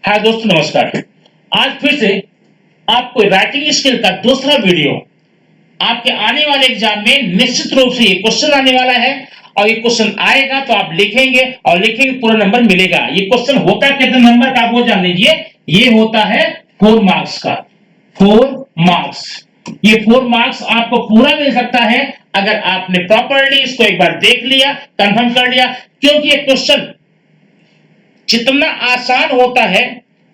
हाँ दोस्तों नमस्कार। आज फिर से आपको राइटिंग स्किल का दूसरा वीडियो आपके आने वाले एग्जाम में निश्चित रूप से ये क्वेश्चन आने वाला है और ये क्वेश्चन आएगा तो आप लिखेंगे और लिखेंगे पूरा नंबर मिलेगा। ये क्वेश्चन होता है कितने नंबर का आप वो जान लीजिए। ये होता है 4 मार्क्स का। 4 मार्क्स। ये 4 मार्क्स आपको पूरा मिल सकता है अगर आपने प्रॉपरली इसको एक बार देख लिया, कंफर्म कर लिया, क्योंकि ये क्वेश्चन जितना आसान होता है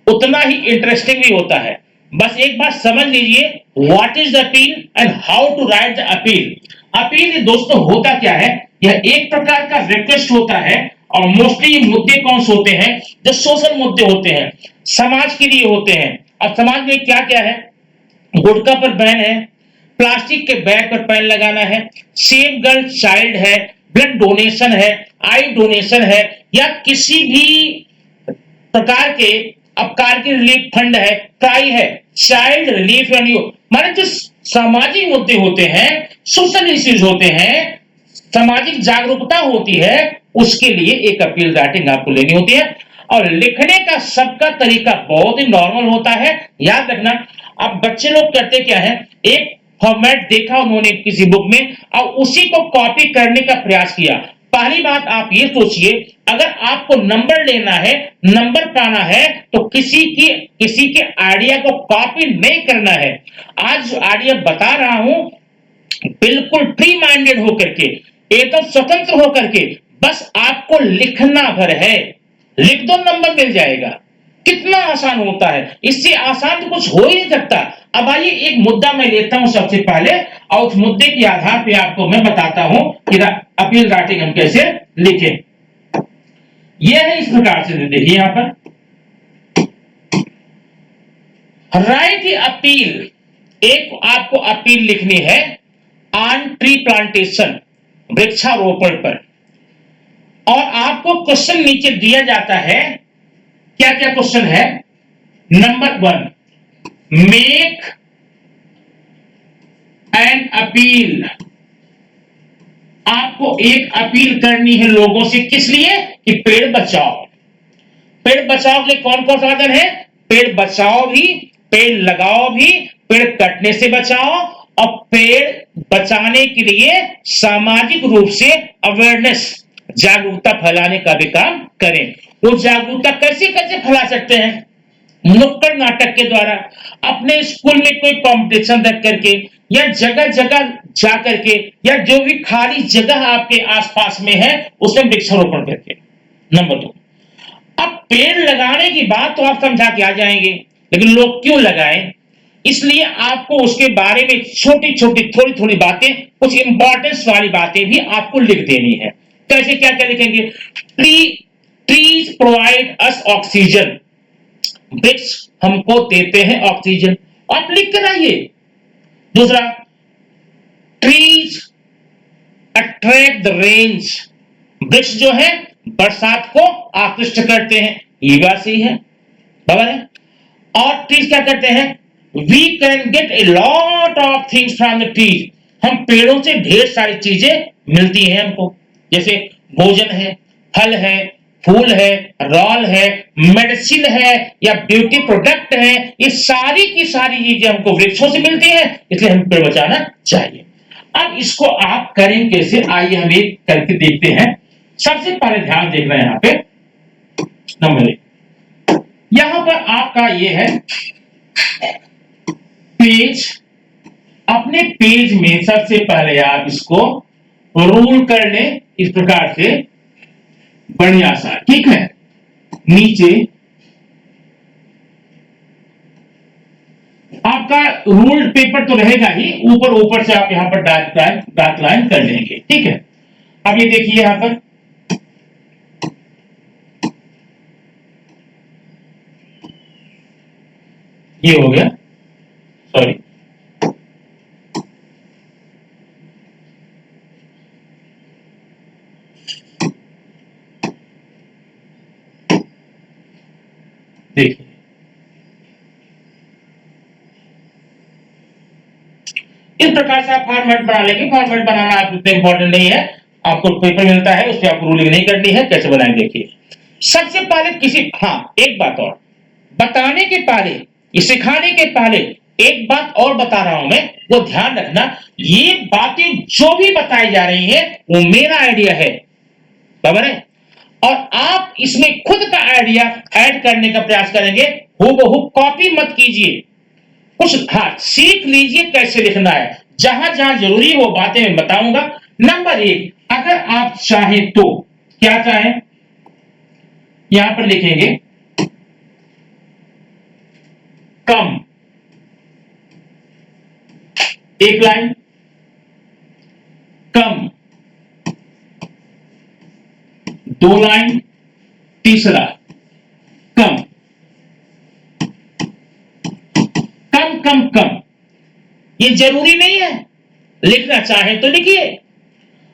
उतना ही इंटरेस्टिंग भी होता है। बस एक बात समझ लीजिए, what is the appeal and how to write the appeal. Appeal दोस्तों होता क्या है, यह एक प्रकार का रिक्वेस्ट होता है और मोस्टली ये मुद्दे कौन से होते हैं, जो सोशल मुद्दे होते हैं, समाज के लिए होते हैं। अब समाज में क्या क्या है, गुटखा पर बैन है, प्लास्टिक के बैग पर बैन लगाना है, सेव गर्ल चाइल्ड है, ब्लड डोनेशन है, आई डोनेशन है, या किसी भी प्रकार के अपकार के रिलीफ फंड है, ट्राई है, चाइल्ड रिलीफ एनजीओ, माने जो सामाजिक मुद्दे होते हैं, सोशल इश्यूज होते हैं, सामाजिक जागरूकता होती है, उसके लिए एक अपील राइटिंग आपको लेनी होती है। और लिखने का सबका तरीका बहुत ही नॉर्मल होता है। याद रखना, अब बच्चे लोग करते क्या है, एक फॉर्मेट देखा उन्होंने किसी बुक में और उसी को कॉपी करने का प्रयास किया। पहली बात आप ये सोचिए, अगर आपको नंबर लेना है, नंबर पाना है, तो किसी के आइडिया को कॉपी नहीं करना है। आज जो आइडिया बता रहा हूं बिल्कुल फ्री माइंडेड होकर के, एकदम स्वतंत्र होकर के, बस आपको लिखना भर है, लिख दो नंबर मिल जाएगा। कितना आसान होता है, इससे आसान तो कुछ हो ही नहीं सकता। अब आइए एक मुद्दा मैं लेता हूं सबसे पहले और उस मुद्दे के आधार पे आपको मैं बताता हूं कि अपील राइटिंग हम कैसे लिखें। यह है इस प्रकार से, देखिए यहां पर राइट अपील। एक आपको अपील लिखनी है ऑन ट्री प्लांटेशन, वृक्षारोपण पर, और आपको क्वेश्चन नीचे दिया जाता है। क्या क्या क्वेश्चन है? Number 1, make an appeal. आपको एक अपील करनी है लोगों से, किस लिए? कि पेड़ बचाओ। पेड़ बचाओ के लिए कौन कौन साधन है? पेड़ बचाओ भी, पेड़ लगाओ भी, पेड़ कटने से बचाओ, और पेड़ बचाने के लिए सामाजिक रूप से अवेयरनेस, जागरूकता फैलाने का भी काम करें। वो जागरूकता कैसे कैसे फैला सकते हैं? नुक्कड़ नाटक के द्वारा, अपने स्कूल में कोई कंपटीशन रख करके, या जगह जगह जाकर के, या जो भी खाली जगह आपके आसपास में है उसमें वृक्षारोपण करके। नंबर 2, अब पेड़ लगाने की बात तो आप समझा के आ जाएंगे, लेकिन लोग क्यों लगाएं? इसलिए आपको उसके बारे में छोटी छोटी थोड़ी थोड़ी बातें, कुछ इंपॉर्टेंस वाली बातें भी आपको लिख देनी है। कैसे, क्या क्या लिखेंगे? Trees provide us oxygen. वृक्ष हमको देते हैं ऑक्सीजन, आप लिख कर आइए। दूसरा, ट्रीज अट्रैक्ट द रेंज। वृक्ष जो है बरसात को आकृष्ट करते हैं, ये बात सही है, बराबर है। और ट्रीज क्या करते हैं? We can get a lot of things from the trees. हम पेड़ों से ढेर सारी चीजें मिलती हैं हमको, जैसे भोजन है, फल है, फूल है, रॉल है, मेडिसिन है, या ब्यूटी प्रोडक्ट है। ये सारी की सारी चीजें हमको वृक्षों से मिलती हैं, इसलिए हम पेड़ बचाना चाहिए। अब इसको आप करें कैसे, आइए हम एक करके देखते हैं। सबसे पहले ध्यान देख रहे हैं यहां पे नंबर 1, यहां पर आपका ये है पेज। अपने पेज में सबसे पहले आप इसको रूल कर लें इस प्रकार से, बढ़िया सा, ठीक है। नीचे आपका रूल्ड पेपर तो रहेगा ही, ऊपर ऊपर से आप यहां पर डार्क लाइन कर लेंगे, ठीक है। अब ये देखिए यहां पर ये हो गया, सॉरी, देखिए इस प्रकार से आप फॉर्मेट बना लेंगे। फॉर्मेट बनाना आप इतना इंपॉर्टेंट नहीं है, आपको पेपर मिलता है उस पर आपको रूलिंग नहीं करनी है, कैसे बनाएंगे देखिए। सबसे पहले किसी, हाँ एक बात और, बताने के पहले, ये सिखाने के पहले एक बात और बता रहा हूं मैं, वो ध्यान रखना। ये बातें जो भी बताई जा रही है वो मेरा आइडिया है, बराबर है, और आप इसमें खुद का आइडिया ऐड करने का प्रयास करेंगे। हूबहू कॉपी मत कीजिए, कुछ हाँ सीख लीजिए कैसे लिखना है। जहां जहां जरूरी वो बातें मैं बताऊंगा। नंबर एक, अगर आप चाहें तो, क्या चाहें, यहां पर लिखेंगे कम, एक लाइन, कम, दो लाइन, तीसरा कम, कम कम कम। ये जरूरी नहीं है, लिखना चाहे तो लिखिए,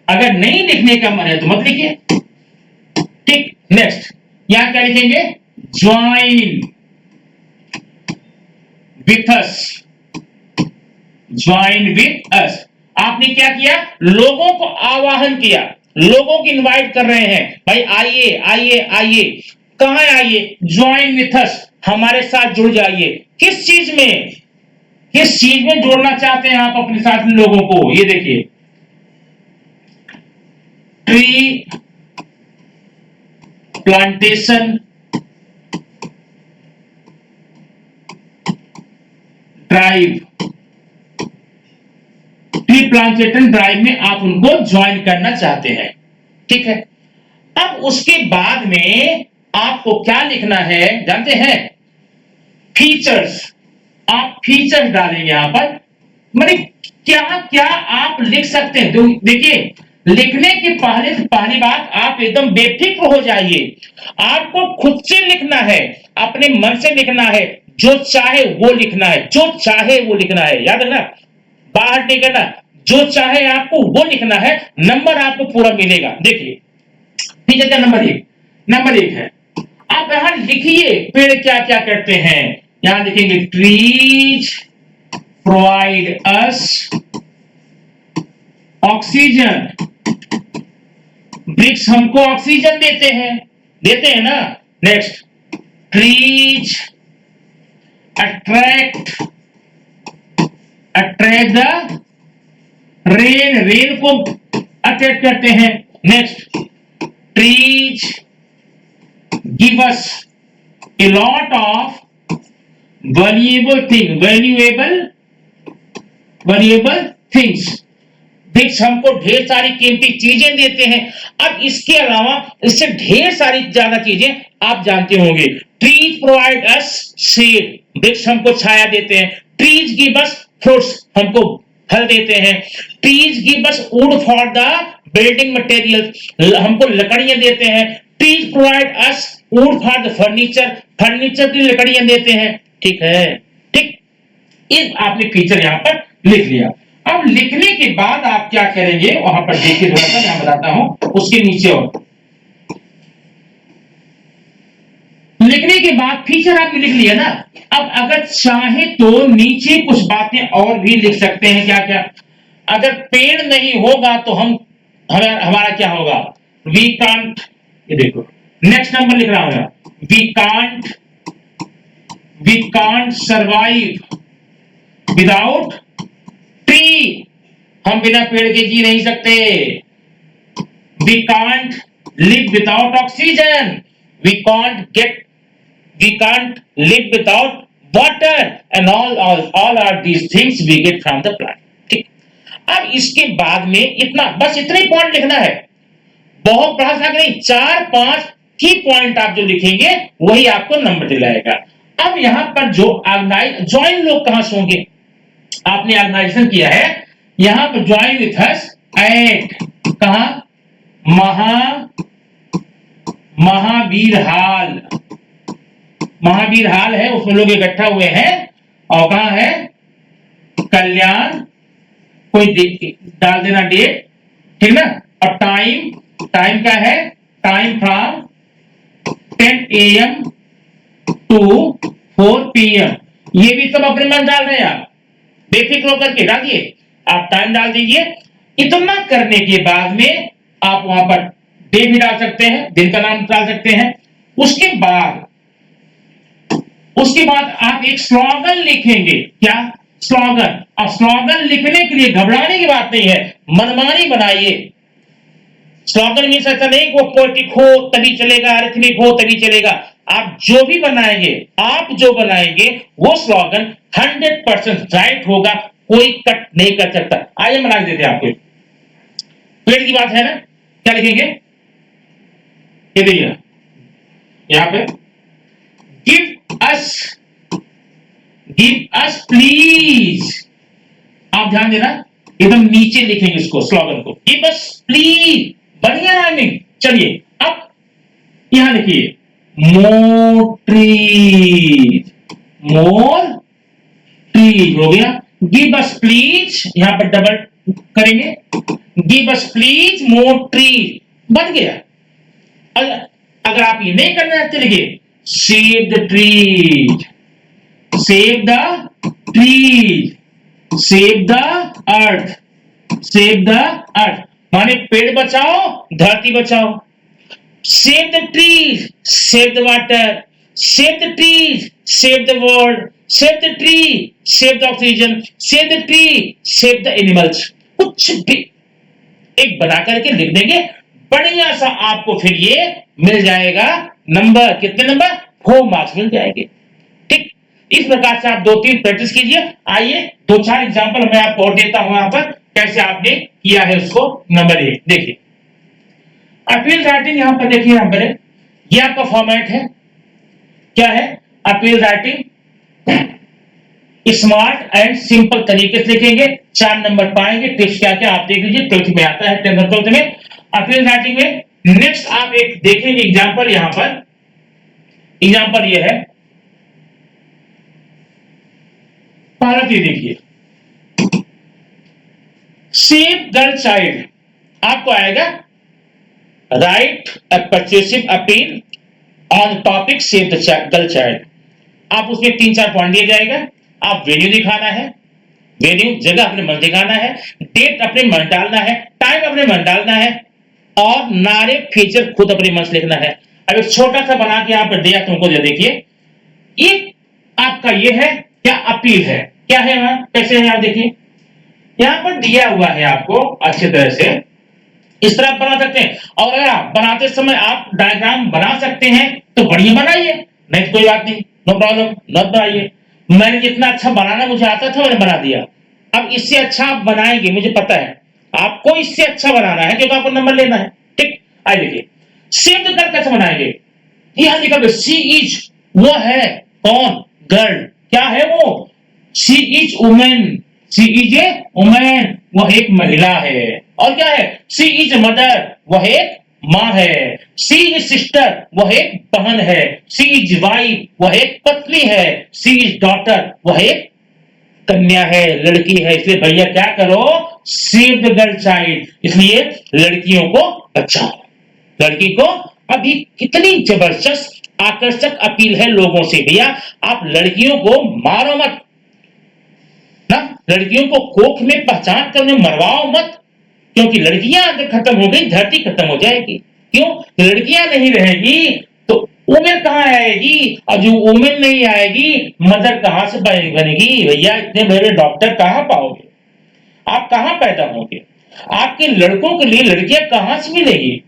अगर नहीं लिखने का मन है तो मत लिखिए। ठीक, नेक्स्ट यहां क्या लिखेंगे, join with us, join with us. आपने क्या किया, लोगों को आवाहन किया, लोगों को इनवाइट कर रहे हैं, भाई आइए आइए आइए। कहां आइए, ज्वाइन विथ अस, हमारे साथ जुड़ जाइए। किस चीज में, किस चीज में जोड़ना चाहते हैं आप अपने साथ लोगों को, ये देखिए, tree plantation drive, tree plantation drive में आप उनको ज्वाइन करना चाहते हैं। ठीक है, अब उसके बाद में आपको क्या लिखना है जानते हैं, फीचर्स। आप फीचर्स डालेंगे यहां पर, मतलब क्या क्या आप लिख सकते हैं। तो देखिए, लिखने के पहले से पहली बात, आप एकदम बेफिक्र हो जाइए। आपको खुद से लिखना है, अपने मन से लिखना है, जो चाहे वो लिखना है, जो चाहे वो लिखना है, याद रखना, बाहर नहीं करना, जो चाहे आपको वो लिखना है, नंबर आपको पूरा मिलेगा। देखिए फीचर का नंबर एक है, आप यहां लिखिए पेड़ क्या क्या करते हैं। यहां लिखेंगे ट्रीज प्रोवाइड अस ऑक्सीजन, वृक्ष हमको ऑक्सीजन देते हैं ना। Next, trees attract attract the rain, rain को अट्रैक्ट करते हैं। Next, trees give us A lot of valuable things, वृक्ष हमको ढेर सारी कीमती चीजें देते हैं। अब इसके अलावा इससे ढेर सारी ज्यादा चीजें आप जानते होंगे। ट्रीज प्रोवाइड अस शेड, वृक्ष हमको छाया देते हैं। ट्रीज गिव अस फ्रूट्स, हमको फल देते हैं। Trees give us would for the building material, हमको लकड़ियां देते हैं। Trees provide us would for the furniture, furniture की लकड़ियां देते हैं। ठीक है, ठीक, इस आपने फीचर यहां पर लिख लिया। अब लिखने के बाद आप क्या करेंगे, वहां पर देखिए, थोड़ा सा मैं बताता हूं उसके नीचे। और लिखने के बाद फीचर आपने लिख लिया ना, अब अगर चाहे तो नीचे कुछ बातें और भी लिख सकते हैं। क्या क्या, अगर पेड़ नहीं होगा तो हमारा क्या होगा, वी कांट, ये देखो नेक्स्ट नंबर लिख रहा हूं, we can't survive without tree, हम बिना पेड़ के जी नहीं सकते। We can't live without oxygen, we can't live without water, and all are these things we get from the plant. ठीक, अब इसके बाद में इतना, बस इतना ही पॉइंट लिखना है, बहुत बड़ा सा नहीं, 4-5 की पॉइंट आप जो लिखेंगे वही आपको नंबर दिलाएगा। अब यहां पर जो ज्वाइन लोग कहां से होंगे, आपने ऑर्गेनाइजेशन किया है, यहां पर ज्वाइन विथ अस एट, कहां, महावीर हाल है, उसमें लोग इकट्ठा हुए हैं। और कहां है, कल्याण, कोई डाल देना डेट, ठीक ना। और टाइम क्या है, time from 10 AM to 4 PM, ये भी सब अपने मन डाल रहे हैं आप, बेफिक्र होकर के डालिए, आप टाइम डाल दीजिए। इतना करने के बाद में आप वहां पर डे भी डाल सकते हैं, दिन का नाम डाल सकते हैं। उसके बाद उसके बाद आप एक स्लोगन लिखेंगे। क्या? स्लोगन। अब स्लोगन लिखने के लिए घबराने की बात नहीं है, मनमानी बनाइए। स्लोगन मीन्स ऐसा नहीं कि वो पोएटिक हो तभी चलेगा, अरिथमिक हो तभी चलेगा। आप जो भी बनाएंगे, आप जो बनाएंगे वो स्लोगन 100% राइट होगा, कोई कट नहीं कर सकता। आइए बना देते हैं आपको। पेड़ की बात है ना, क्या लिखेंगे? ये देखिए यहां पे, गिव अस प्लीज। आप ध्यान देना, एकदम नीचे लिखेंगे इसको, स्लोगन को, गिव अस प्लीज। बढ़िया राइमिंग। चलिए अब यहां लिखिए, मोर ट्रीज, मोर ट्रीज हो गया। गिव अस प्लीज, यहां पर डबल करेंगे, give us please more trees, बन गया। अगर आप ये नहीं करना चाहते, लिखिए save the trees, save the trees, save the earth, save the earth, माने पेड़ बचाओ, धरती बचाओ। Save the trees, save the water, save the trees, save the world, save the tree, save the oxygen, save the tree, save the animals. कुछ भी एक बना करके लिख देंगे, बढ़िया सा आपको फिर ये मिल जाएगा नंबर। कितने नंबर? 4 मार्क्स मिल जाएंगे। ठीक, इस प्रकार से आप 2-3 प्रैक्टिस कीजिए। आइए 2-4 एग्जांपल मैं आपको और देता हूं, यहां पर कैसे आपने किया है उसको। नंबर 1 देखिए, अपील राइटिंग। यहां पर देखिए, यहां पर ये आपका फॉर्मेट है। क्या है? Appeal writing smart and simple तरीके से लिखेंगे, 4 नंबर पाएंगे। टिप्स क्या क्या आप देख लीजिए, 12th में आता है, 10th 12th में अपील राइटिंग में। नेक्स्ट आप एक देखेंगे एग्जांपल, यहां पर एग्जांपल ये है, भारत। ये देखिए, सेव गर्ल चाइल्ड। आपको आएगा write a persuasive appeal on topic save the girl child. आप उसमें 3-4 पॉइंट दिया जाएगा। आप वेन्यू दिखाना है, वेन्यू जगह अपने मन दिखाना है, डेट अपने मन डालना है, टाइम अपने मन डालना है, और नारे फीचर खुद अपने मन से लिखना है। अब एक छोटा सा बना के यहाँ पर दिया तुमको, जो देखिए ये आपका ये है, क्या अपील है, क्या है वहां, कैसे है आप देखिए, यहां पर दिया हुआ है आपको अच्छी तरह से। इस तरह आप बना सकते हैं, और अगर आप बनाते समय आप डायग्राम बना सकते हैं तो बढ़िया बनाइए, नहीं तो कोई बात नहीं, नो प्रॉब्लम, मत बनाइए। मैंने जितना अच्छा बनाना मुझे आता था मैंने बना दिया। अब इससे अच्छा आप बनाएंगे, मुझे पता है आपको इससे अच्छा बनाना है, क्योंकि आपको नंबर लेना है। ठीक, आइए देखिए, सेव द गर्ल कैसे बनाएंगे। यहां लिखा सी इज, वो है कौन? गर्ल। क्या है वो? She is women, she is a women, वह एक महिला है। और क्या है? सी इज मदर, वह एक मां है। सी इज सिस्टर, वह एक बहन है। सी इज वाइफ, वह एक पत्नी है। सी इज डॉटर, वह एक कन्या है, लड़की है। इसलिए भैया क्या करो, सेव द गर्ल चाइल्ड, इसलिए लड़कियों को बचाओ। लड़की को, अभी कितनी जबरदस्त आकर्षक अपील है लोगों से, भैया आप लड़कियों को मारो मत ना, लड़कियों को कोख में पहचान कर मरवाओ मत, क्योंकि लड़कियां अगर खत्म हो गई धरती खत्म हो जाएगी। क्यों? लड़कियां नहीं रहेगी तो वुमेन कहां आएगी, और जो वुमेन नहीं आएगी मदर कहां से बनेगी। भैया इतने बड़े डॉक्टर कहां पाओगे, आप कहां पैदा होंगे, आपके लड़कों के लिए लड़कियां कहां से मिलेगी,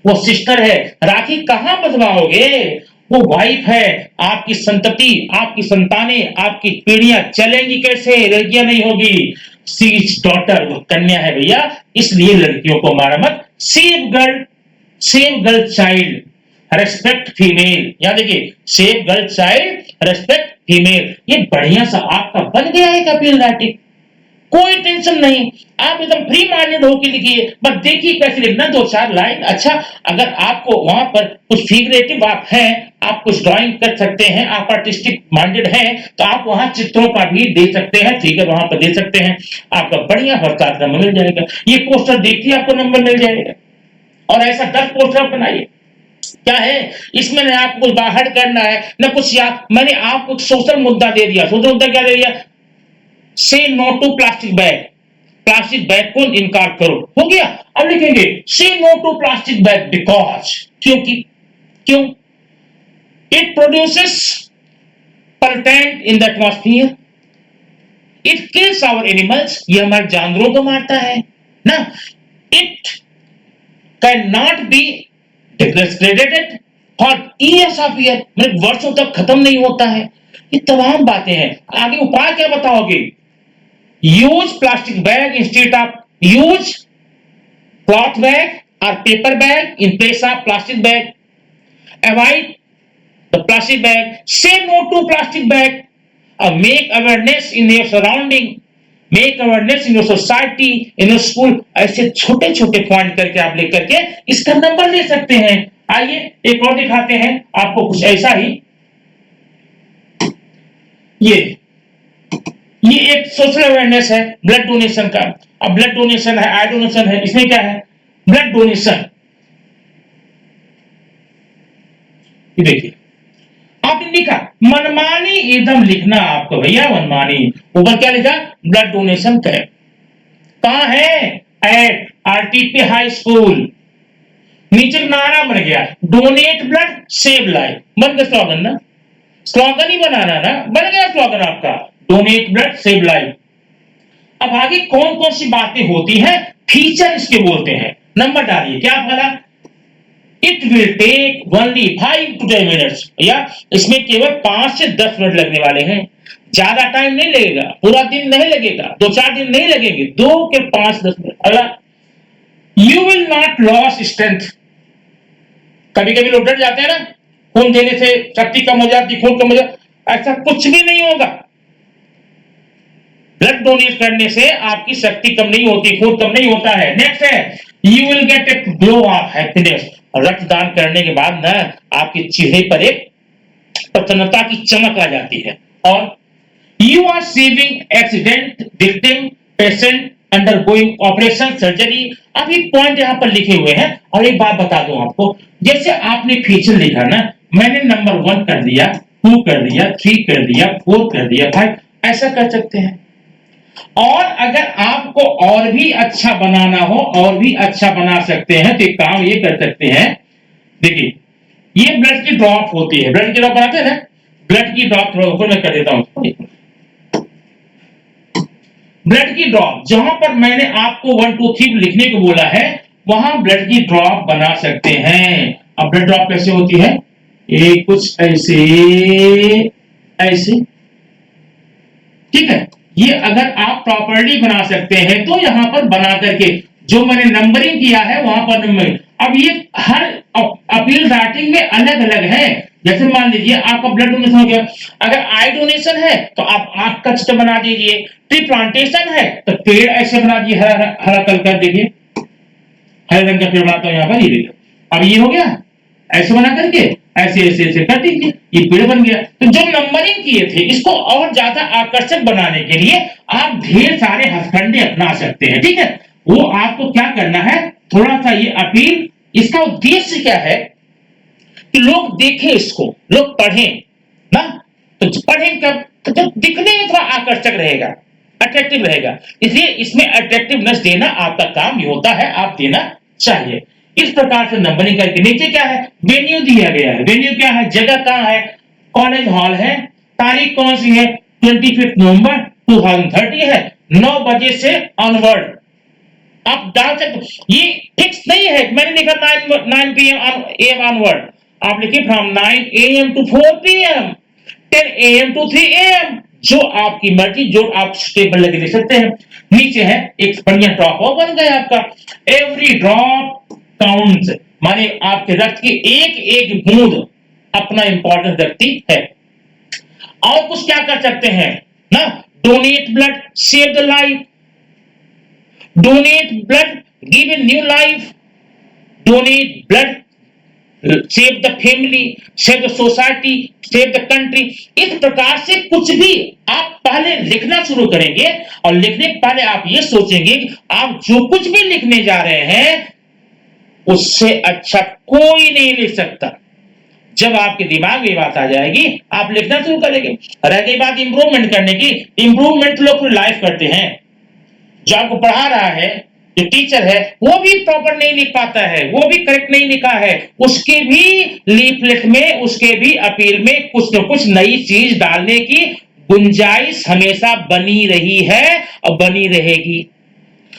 वो सिस्टर है, राखी कहां बंधवाओगे, वो वाइफ है, आपकी संतति, आपकी संतानें, आपकी पीढ़ियां चलेंगी कैसे, लड़कियां नहीं होगी। सी इज डॉटर, वो कन्या है भैया, इसलिए लड़कियों को मारा मत। Save girl child, respect female. यहां देखिए, save girl child, respect female, ये बढ़िया सा आपका बन गया है अपील राइटिंग। कोई टेंशन नहीं, आप एकदम फ्री माइंडेड होकर लिखिए, बस देखिए कैसे लिखना, 2-4 लाइन। अच्छा, अगर आपको वहां पर कुछ फिगरेटिव आप हैं, आप कुछ ड्राइंग कर सकते हैं, आप आर्टिस्टिक माइंडेड हैं, तो आप वहां चित्रों का भी दे सकते हैं, फिगर वहां पर दे सकते हैं, आपका बढ़िया भरपूर नंबर मिल जाएगा। ये पोस्टर देखिए आपको नंबर मिल जाएगा, और ऐसा 10 पोस्टर बनाइए। क्या है इसमें, न आपको कुछ बाहर करना है न कुछ, या मैंने आपको सोशल मुद्दा दे दिया। सोशल मुद्दा क्या दे दिया? Say no to plastic bag, plastic bag को इनकार करो, हो गया। अब लिखेंगे say no to plastic bag because, क्योंकि, क्यों? It produces pollutant in the atmosphere. It kills our animals. ये हमारे जानवरों को मारता है ना. It cannot be degraded for years of years. मतलब वर्षों तक खत्म नहीं होता है. ये तमाम बातें हैं. आगे उपाय क्या बताओगे? Use plastic bag instead of use cloth bag or paper bag in place of plastic bag. Avoid the plastic bag. Say no to plastic bag. Make awareness in your surrounding. Make awareness in your society, in your school. ऐसे छोटे छोटे point करके आप लेकर के इसका number ले सकते हैं. आइए एक और दिखाते हैं आपको कुछ ऐसा ही. ये एक सोशल अवेयरनेस है ब्लड डोनेशन का. अब ब्लड डोनेशन है, आई डोनेशन है. इसमें क्या है? Blood donation. ये देखिए आपने लिखा मनमानी एकदम लिखना आपको भैया, मनमानी. ऊपर क्या लिखा? Blood donation camp. कहां है? At RTP high school. नीचे नारा बन गया डोनेट ब्लड सेव लाइफ. बन गया स्लोगन ना. स्लोगन ही बनाना ना, बन गया स्लोगन आपका डोनेट ब्लड सेव लाइफ. अब आगे कौन कौन सी बातें होती हैं, फीचर इसके बोलते हैं. नंबर डालिए क्या बोला? It will take only 5 to 10 minutes. या इसमें केवल 5 से 10 मिनट लगने वाले हैं. ज्यादा टाइम नहीं लगेगा, पूरा दिन नहीं लगेगा, 2-4 दिन नहीं लगेंगे, 2 के 5-10 मिनट. अगला you will not loss strength. कभी कभी लोग डर जाते हैं ना, खून देने से शक्ति कम हो जाती, खून कम हो जाती. ऐसा कुछ भी नहीं होगा. ब्लड डोनेट करने से आपकी शक्ति कम नहीं होती, खून कम नहीं होता है. नेक्स्ट है you will get A glow of happiness. रक्तदान करने के बाद ना आपके चेहरे पर एक प्रसन्नता की चमक आ जाती है. और you are saving accident victim patient undergoing operation surgery. अब ये पॉइंट यहां पर लिखे हुए हैं. और एक बात बता दूं आपको, जैसे आपने फीचर लिखा ना, मैंने नंबर 1 कर दिया, 2 कर दिया, 3 कर दिया, 4 कर दिया, 5 ऐसा कर सकते हैं. और अगर आपको और भी अच्छा बनाना हो, और भी अच्छा बना सकते हैं, तो एक काम ये कर सकते हैं. देखिए ये ब्लड की ड्रॉप होती है, ब्लड की ड्रॉप बनाते हैं ना. ब्लड की ड्रॉप थोड़ा ऊपर मैं कर देता हूं. ब्लड की ड्रॉप जहां पर मैंने आपको 1 2 3 लिखने को बोला है, वहां ब्लड की ड्रॉप बना सकते हैं. अब ब्लड ड्रॉप कैसे होती है? ये कुछ ऐसे ऐसे, ठीक है. ये अगर आप प्रॉपर्ली बना सकते हैं तो यहां पर बना करके जो मैंने नंबरिंग किया है वहां पर नंबर. अब ये हर अपील राइटिंग में अलग अलग है. जैसे मान लीजिए आपका ब्लड डोनेशन हो गया, अगर आई डोनेशन है तो आप आंख का चित्र बना दीजिए. ट्री प्लांटेशन है तो पेड़ ऐसे बना दीजिए, हरा हरा कलर कर देखिए, हरे रंग का पेड़ बनाता हूं यहां पर. ये देखिए अब ये हो गया, ऐसे बना करके ऐसे ऐसे ऐसे कर दीजिए, ये पेड़ बन गया. तो जो नंबरिंग किए थे इसको और ज्यादा आकर्षक बनाने के लिए आप ढेर सारे हथकंडे अपना सकते हैं. ठीक है, वो आपको क्या करना है, थोड़ा सा ये अपील. इसका उद्देश्य क्या है कि लोग देखें इसको, लोग पढ़ें ना. तो पढ़ें कब? तो जब दिखने में थोड़ा आकर्षक रहेगा, अट्रैक्टिव रहेगा. इसलिए इसमें अट्रैक्टिवनेस देना आपका काम ये होता है, आप देना चाहिए. इस प्रकार से नंबरिंग करके. नीचे क्या है? वेन्यू दिया गया है. वेन्यू क्या है? जगह कहां है? कॉलेज हॉल है. तारीख कौन सी है? 25 नवंबर 2030 है. 9 बजे से ऑनवर्ड आप डाल सकते. ये फिक्स नहीं है, मैंने लिखा 9 PM ऑनवर्ड. आप लिखिए from 9 AM to 4 PM, 10 AM to 3 AM. जो आपकी मर्जी, जो आप स्टेबल लगे दे सकते हैं. नीचे है एक बढ़िया ड्रॉप बन गया आपका. एवरी ड्रॉप काउंट्स, माने आपके रक्त की एक एक बूंद अपना इंपॉर्टेंस रखती है. और कुछ क्या कर सकते हैं ना? Donate blood save the life. Donate blood give a new life. Donate blood save the family, save the society, save the country. इस प्रकार से कुछ भी आप पहले लिखना शुरू करेंगे और लिखने के पहले आप ये सोचेंगे कि आप जो कुछ भी लिखने जा रहे हैं उससे अच्छा कोई नहीं लिख सकता. जब आपके दिमाग में बात आ जाएगी आप लिखना शुरू करेंगे. रह गई बात इंप्रूवमेंट करने की, इंप्रूवमेंट लोग लाइफ करते हैं. जो आपको पढ़ा रहा है जो टीचर है वो भी प्रॉपर नहीं लिख पाता है, वो भी करेक्ट नहीं लिखा है, उसके भी लीफलेट में, उसके भी अपील में कुछ न कुछ नई चीज डालने की गुंजाइश हमेशा बनी रही है और बनी रहेगी।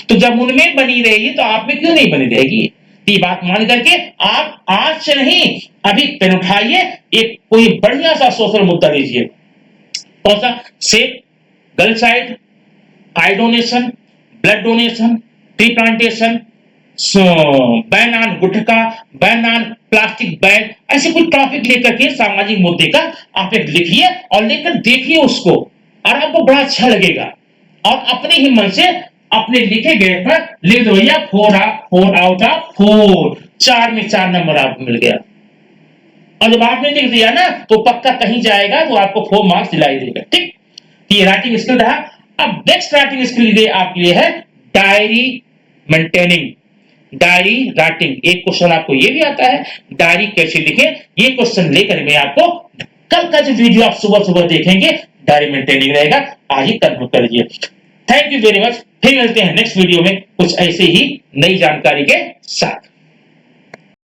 तो जब उनमें बनी रहेगी तो आप में क्यों नहीं बनी रहेगी? ये बात मान करके आप आज से नहीं, अभी पेन उठाइए, एक कोई बढ़िया सा सोशल मुद्दा लीजिए। कौन सा? Safe, girl child, I donation, blood donation, tree plantation, ban on gutkha, ban on plastic bag, ऐसे कुछ टॉपिक लेकर के सामाजिक मुद्दे का आप एक लिखिए और लेकर देखिए उसको, और आपको बड़ा अच्छा लगेगा। और अपने ही मन से अपने लिखे गए पर लिख दो भैया 4 आउट ऑफ 4, 4 में 4 नंबर आपको मिल गया। और जब आपने लिख दिया ना तो पक्का कहीं जाएगा तो आपको 4 मार्क्स दिलाई देगा। ठीक, ये राइटिंग स्किल रहा। अब नेक्स्ट राइटिंग स्किल आपके लिए है डायरी मेंटेनिंग, डायरी राइटिंग। एक क्वेश्चन आपको ये भी आता है, डायरी कैसे लिखें, ये क्वेश्चन लेकर मैं आपको कल का जो वीडियो आप सुबह सुबह देखेंगे डायरी मेंटेनिंग रहेगा, आज ही कंफर्म कर लीजिए। थैंक यू वेरी मच, फिर मिलते हैं नेक्स्ट वीडियो में कुछ ऐसे ही नई जानकारी के साथ।